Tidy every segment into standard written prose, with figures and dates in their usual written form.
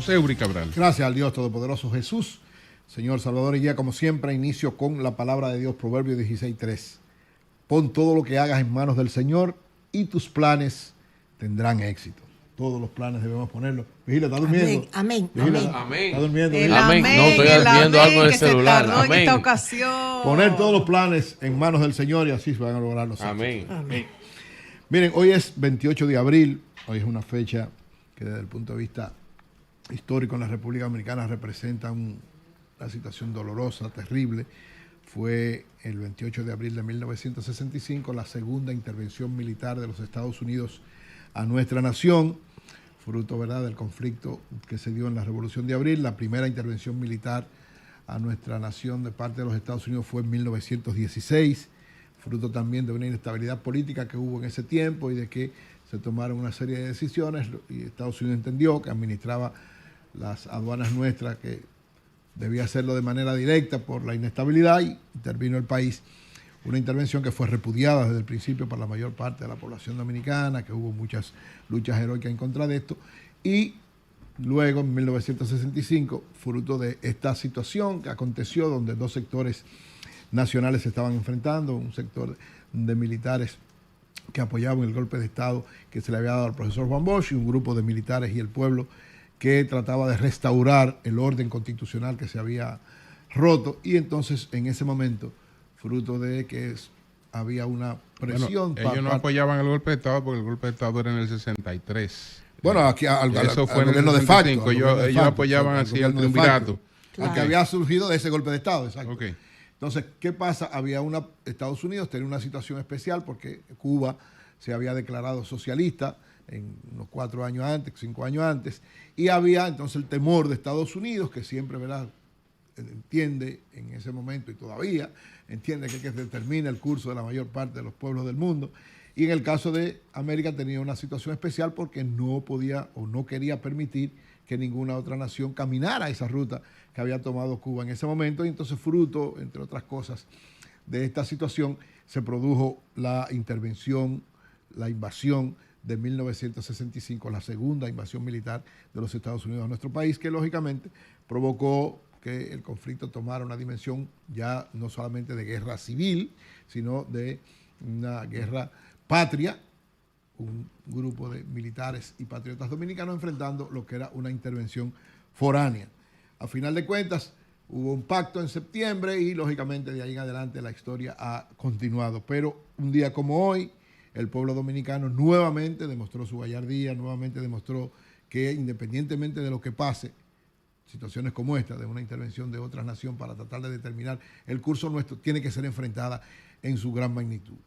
José Eury Cabral. Gracias al Dios Todopoderoso Jesús, Señor Salvador y Guía. Como siempre, inicio con la palabra de Dios, Proverbios 16:3. Pon todo lo que hagas en manos del Señor y tus planes tendrán éxito. Todos los planes debemos ponerlos. Vigila, ¿está durmiendo? Amén, Vigila, amén. Amén. ¿Está durmiendo? El amén. No, estoy viendo algo en el celular. Amén. En esta ocasión. Poner todos los planes en manos del Señor y así se van a lograr los Amén. Amén. Miren, hoy es 28 de abril. Hoy es una fecha que desde el punto de vista histórico en la República Dominicana representa una situación dolorosa, terrible. Fue el 28 de abril de 1965 la segunda intervención militar de los Estados Unidos a nuestra nación, fruto, ¿verdad?, del conflicto que se dio en la Revolución de Abril. La primera intervención militar a nuestra nación de parte de los Estados Unidos fue en 1916, fruto también de una inestabilidad política que hubo en ese tiempo y de que se tomaron una serie de decisiones y Estados Unidos entendió que administraba las aduanas nuestras, que debía hacerlo de manera directa por la inestabilidad, y intervino el país. Una intervención que fue repudiada desde el principio por la mayor parte de la población dominicana, que hubo muchas luchas heroicas en contra de esto. Y luego, en 1965, fruto de esta situación que aconteció, donde dos sectores nacionales se estaban enfrentando, un sector de militares que apoyaban el golpe de Estado que se le había dado al profesor Juan Bosch, y un grupo de militares y el pueblo que trataba de restaurar el orden constitucional que se había roto. Y entonces, en ese momento, fruto de que había una presión. Bueno, ellos no apoyaban el golpe de Estado porque el golpe de Estado era en el 63. Bueno, aquí eso fue al en el gobierno de facto. Ellos apoyaban así al triunvirato. Claro. Que había surgido de ese golpe de Estado, exacto. Okay. Entonces, ¿qué pasa? Estados Unidos tenía una situación especial porque Cuba se había declarado socialista en unos 4 años antes, 5 años antes, y había entonces el temor de Estados Unidos, que siempre, ¿verdad?, entiende en ese momento y todavía entiende que determina el curso de la mayor parte de los pueblos del mundo. Y en el caso de América tenía una situación especial porque no podía o no quería permitir que ninguna otra nación caminara esa ruta que había tomado Cuba en ese momento. Y entonces, fruto, entre otras cosas, de esta situación, se produjo la intervención, la invasión de 1965, la segunda invasión militar de los Estados Unidos a nuestro país, que lógicamente provocó que el conflicto tomara una dimensión ya no solamente de guerra civil, sino de una guerra patria, un grupo de militares y patriotas dominicanos enfrentando lo que era una intervención foránea. A final de cuentas, hubo un pacto en septiembre y lógicamente de ahí en adelante la historia ha continuado. Pero un día como hoy, el pueblo dominicano nuevamente demostró su gallardía, nuevamente demostró que independientemente de lo que pase, situaciones como esta, de una intervención de otra nación para tratar de determinar el curso nuestro, tiene que ser enfrentada en su gran magnitud.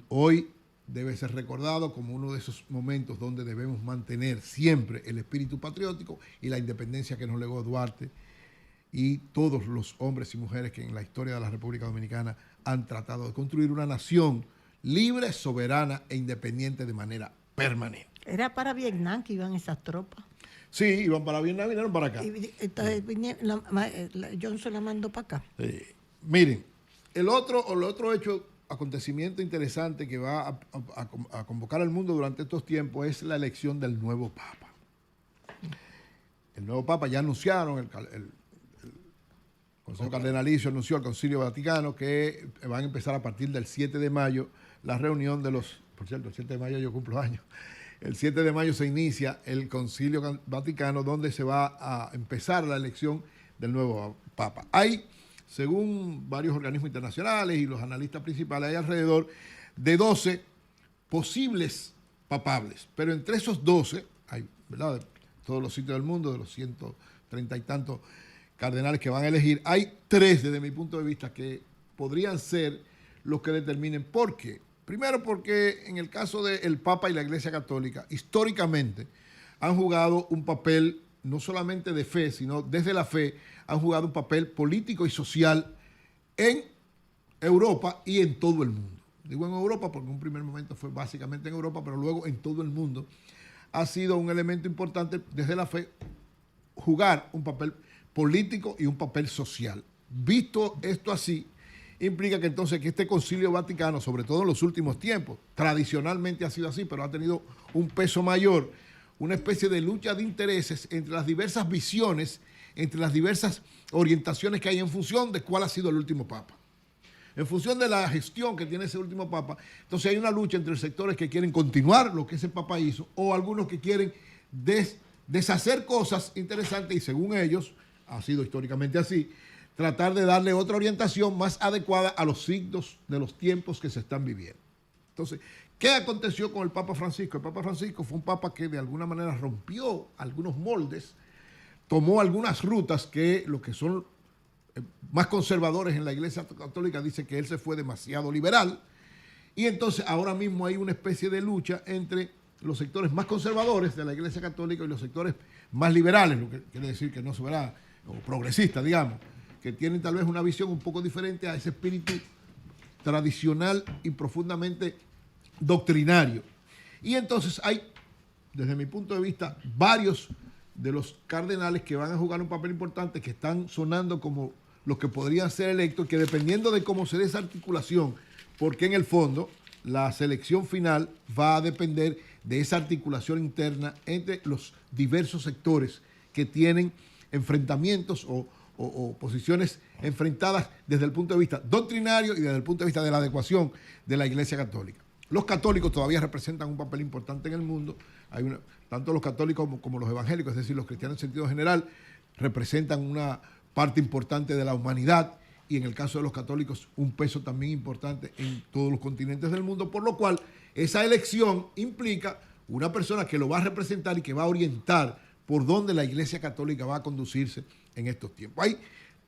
Hoy debe ser recordado como uno de esos momentos donde debemos mantener siempre el espíritu patriótico y la independencia que nos legó Duarte y todos los hombres y mujeres que en la historia de la República Dominicana han tratado de construir una nación libre, soberana e independiente de manera permanente. Era para Vietnam que iban esas tropas. Sí, iban para Vietnam, vinieron para acá. Y entonces Johnson la mandó para acá. Miren, el otro hecho, acontecimiento interesante que va a convocar al mundo durante estos tiempos es la elección del nuevo Papa. El nuevo Papa ya anunciaron, el Consejo Cardenalicio anunció al Concilio Vaticano que van a empezar a partir del 7 de mayo la reunión de los, por cierto, el 7 de mayo yo cumplo años. El 7 de mayo se inicia el Concilio Vaticano, donde se va a empezar la elección del nuevo Papa. Hay, según varios organismos internacionales y los analistas principales, hay alrededor de 12 posibles papables. Pero entre esos 12, hay, ¿verdad?, de todos los sitios del mundo, de los 130 y tantos cardenales que van a elegir, hay 3, desde mi punto de vista, que podrían ser los que determinen por qué. Primero, porque en el caso del Papa y la Iglesia Católica, históricamente han jugado un papel no solamente de fe, sino desde la fe, han jugado un papel político y social en Europa y en todo el mundo. Digo en Europa porque en un primer momento fue básicamente en Europa, pero luego en todo el mundo ha sido un elemento importante desde la fe jugar un papel político y un papel social. Visto esto así, implica que entonces que este Concilio Vaticano, sobre todo en los últimos tiempos, tradicionalmente ha sido así, pero ha tenido un peso mayor, una especie de lucha de intereses entre las diversas visiones, entre las diversas orientaciones que hay en función de cuál ha sido el último papa. En función de la gestión que tiene ese último papa, entonces hay una lucha entre sectores que quieren continuar lo que ese papa hizo o algunos que quieren deshacer cosas interesantes y según ellos, ha sido históricamente así, tratar de darle otra orientación más adecuada a los signos de los tiempos que se están viviendo. Entonces, ¿qué aconteció con el Papa Francisco? El Papa Francisco fue un papa que de alguna manera rompió algunos moldes, tomó algunas rutas que lo que son más conservadores en la Iglesia Católica dicen que él se fue demasiado liberal y entonces ahora mismo hay una especie de lucha entre los sectores más conservadores de la Iglesia Católica y los sectores más liberales, lo que quiere decir que no se verá, o progresistas, digamos, que tienen tal vez una visión un poco diferente a ese espíritu tradicional y profundamente doctrinario. Y entonces hay, desde mi punto de vista, varios de los cardenales que van a jugar un papel importante, que están sonando como los que podrían ser electos, que dependiendo de cómo se dé esa articulación, porque en el fondo la selección final va a depender de esa articulación interna entre los diversos sectores que tienen enfrentamientos o posiciones enfrentadas desde el punto de vista doctrinario y desde el punto de vista de la adecuación de la Iglesia Católica. Los católicos todavía representan un papel importante en el mundo. Tanto los católicos como los evangélicos, es decir, los cristianos en sentido general, representan una parte importante de la humanidad y en el caso de los católicos un peso también importante en todos los continentes del mundo, por lo cual esa elección implica una persona que lo va a representar y que va a orientar por dónde la Iglesia Católica va a conducirse en estos tiempos. Hay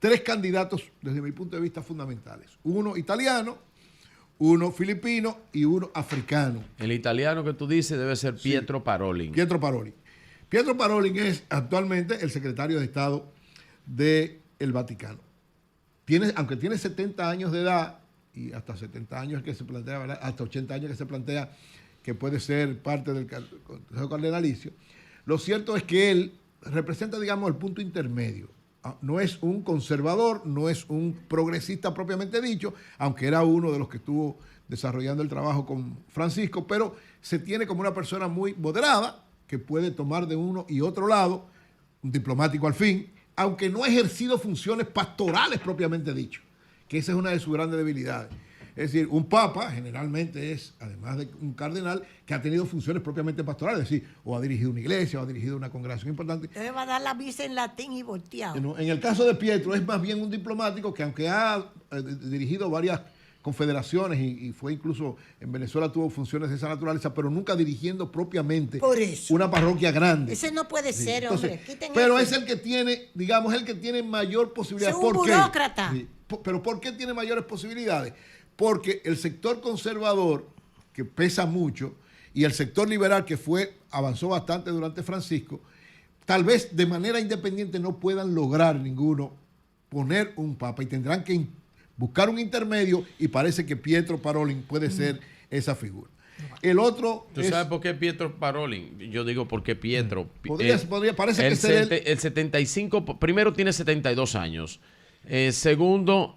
tres candidatos desde mi punto de vista fundamentales. Uno italiano, uno filipino y uno africano. El italiano que tú dices debe ser Pietro Parolin. Pietro Parolin. Pietro Parolin es actualmente el secretario de Estado del Vaticano. Aunque tiene 70 años de edad, y hasta 70 años que se plantea, ¿verdad? Hasta 80 años que se plantea que puede ser parte del Consejo Cardenalicio, lo cierto es que él representa, digamos, el punto intermedio. No es un conservador, no es un progresista propiamente dicho, aunque era uno de los que estuvo desarrollando el trabajo con Francisco, pero se tiene como una persona muy moderada, que puede tomar de uno y otro lado, un diplomático al fin, aunque no ha ejercido funciones pastorales propiamente dicho, que esa es una de sus grandes debilidades. Es decir, un papa generalmente es, además de un cardenal, que ha tenido funciones propiamente pastorales, es decir, o ha dirigido una iglesia, o ha dirigido una congregación importante. Usted va a dar la misa en latín y volteado. En el caso de Pietro es más bien un diplomático que aunque ha dirigido varias confederaciones y fue incluso en Venezuela tuvo funciones de esa naturaleza, pero nunca dirigiendo propiamente una parroquia grande. Ese no puede ser, entonces, hombre. Quiten pero eso. es el que tiene, digamos, el que tiene mayor posibilidad. Es un burócrata. Sí. Pero ¿por qué tiene mayores posibilidades? Porque el sector conservador, que pesa mucho, y el sector liberal, que avanzó bastante durante Francisco, tal vez de manera independiente no puedan lograr ninguno poner un papa y tendrán que buscar un intermedio y parece que Pietro Parolin puede ser esa figura. El otro ¿Tú sabes por qué Pietro Parolin? Yo digo porque Pietro. Parece que ser el 75, primero tiene 72 años. Segundo,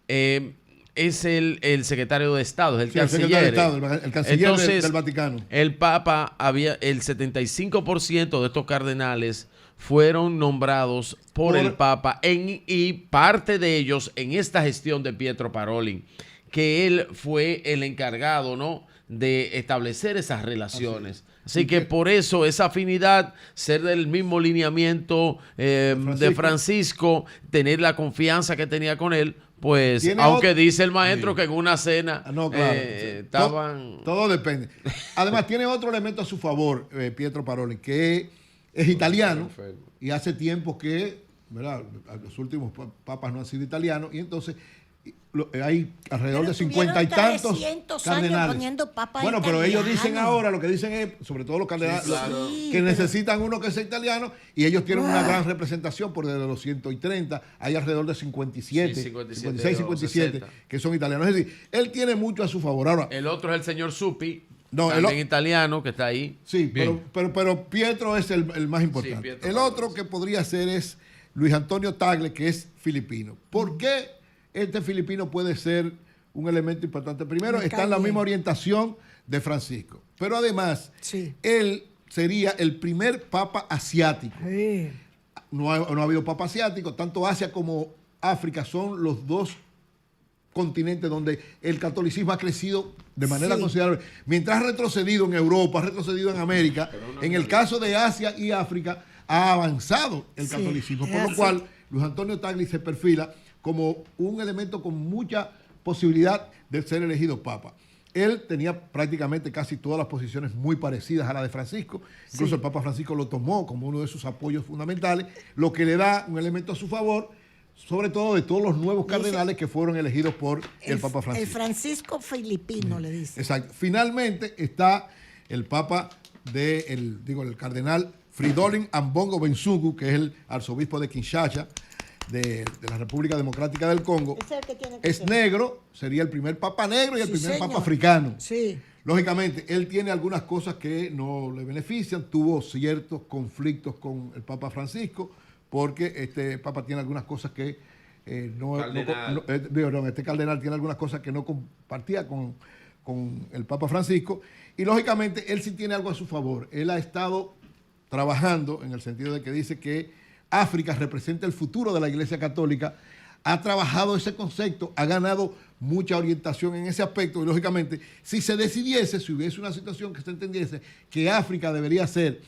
es el secretario de Estado, es el canciller. El secretario de Estado, el canciller Entonces, del Vaticano. El Papa el 75% de estos cardenales fueron nombrados por el Papa y parte de ellos en esta gestión de Pietro Parolin, que él fue el encargado, ¿no?, de establecer esas relaciones. Así que por eso esa afinidad, ser del mismo lineamiento de Francisco, tener la confianza que tenía con él, pues aunque dice el maestro que en una cena estaban... Todo depende. Además tiene otro elemento a su favor, Pietro Parolin, que es italiano y hace tiempo que, ¿verdad?, los últimos papas no han sido italianos y entonces hay alrededor de 50 y tantos cardenales. Bueno, pero ellos dicen ahora, lo que dicen es, sobre todo los cardenales, que necesitan uno que sea italiano y ellos tienen una gran representación, por desde los 130 hay alrededor de 57, 56, 57 que son italianos. Es decir, él tiene mucho a su favor. Ahora, el otro es el señor Zuppi, también italiano, que está ahí. Sí, pero Pietro es el más importante. Sí, el otro que podría ser es Luis Antonio Tagle, que es filipino. ¿Por qué este filipino puede ser un elemento importante? Primero, está en la misma orientación de Francisco. Pero además, él sería el primer papa asiático. Sí. No ha habido papa asiático, tanto Asia como África son los dos continentes donde el catolicismo ha crecido de manera considerable. Mientras ha retrocedido en Europa, ha retrocedido en América, en el caso de Asia y África ha avanzado el catolicismo, por lo cual Luis Antonio Tagle se perfila como un elemento con mucha posibilidad de ser elegido papa. Él tenía prácticamente casi todas las posiciones muy parecidas a la de Francisco. Incluso el Papa Francisco lo tomó como uno de sus apoyos fundamentales, lo que le da un elemento a su favor, sobre todo de todos los nuevos cardenales que fueron elegidos por el Papa Francisco. El Francisco filipino, le dice. Exacto. Finalmente está el Papa el cardenal Fridolin Ambongo Bensugu, que es el arzobispo de Kinshasa, de la República Democrática del Congo. Es negro, sería el primer papa negro y el primer papa africano. Sí. Lógicamente, él tiene algunas cosas que no le benefician, tuvo ciertos conflictos con el Papa Francisco, porque este papa tiene algunas cosas que este cardenal tiene algunas cosas que no compartía con el Papa Francisco, y lógicamente él sí tiene algo a su favor. Él ha estado trabajando en el sentido de que dice que África representa el futuro de la Iglesia Católica, ha trabajado ese concepto, ha ganado mucha orientación en ese aspecto, y lógicamente, si se decidiese, si hubiese una situación que se entendiese que África debería ser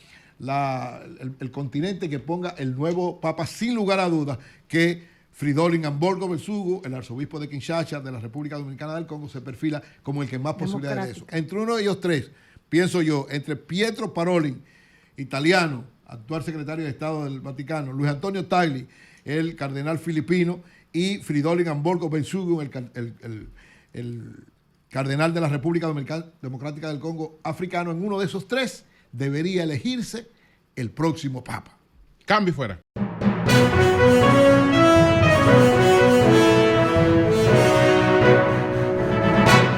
el continente que ponga el nuevo Papa, sin lugar a dudas, que Fridolin Ambongo Bensugu, el arzobispo de Kinshasa, de la República Dominicana del Congo, se perfila como el que más posibilidades de eso. Entre uno de ellos tres, pienso yo, entre Pietro Parolin, italiano, actual secretario de Estado del Vaticano, Luis Antonio Tagle, el cardenal filipino, y Fridolin Ambongo Bensugu, el cardenal de la República Democrática del Congo africano. En uno de esos tres debería elegirse el próximo papa. Cambio fuera.